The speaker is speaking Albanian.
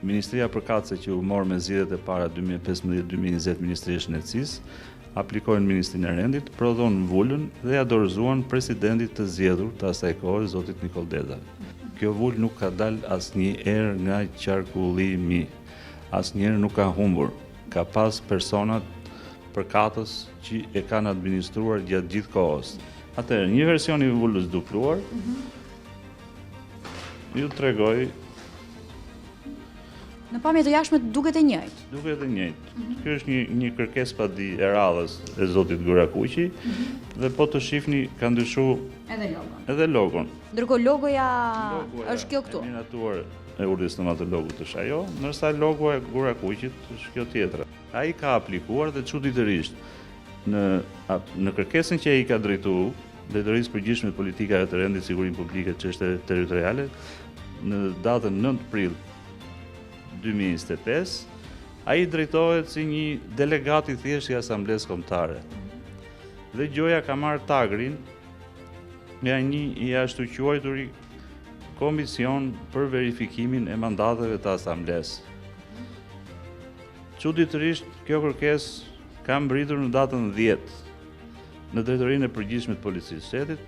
Ministria përkatëse që u morë me zgjedhjet e para 2015-2020 Ministria e Shëndetësisë, aplikojnë Ministrinë e Rendit, prodhon vullën dhe ja dorëzuan presidentit të zgjedhur të asaj kohe, zotit Nikol Deza. Kjo vullë nuk ka dalë asnjëherë nga qarkullimi, asnjëherë nuk ka humbur. Ka pas personat përkatës që e kanë administruar gjatë gjithë kohës. Atëherë, një version i vullës dupluar, ju tregoj. Në pamje të jashtme duket e njëjtë. Duket e njëjtë. Kjo është një kërkesë padi e radhës e zotit Gurakuqi, dhe po të shihni ka ndryshuar edhe logon. Ndërkohë logoja është kjo këtu. E miratuar e urdhësisë të logut është ajo, ndërsa logoja e Gurakuqit është kjo tjetra. Ai ka aplikuar dhe çuditërisht në kërkesën që ai ka drejtuar Drejtorisë Përgjithshme të Politikave të Rendit, Sigurinë Publike, Çështje Territoriale, në datën 9 prill 2025, ai drejtohet si një delegat i thjeshtë i Asamblesë Kombëtare. Dhe gjoja ka marrë tagrin nga një i ashtu quajtur Komision për verifikimin e mandateve të Asamblesë. Çuditërisht, kjo kërkesë ka mbritur në datën 10 në Drejtorinë e Përgjithshme të Policisë së Shtetit,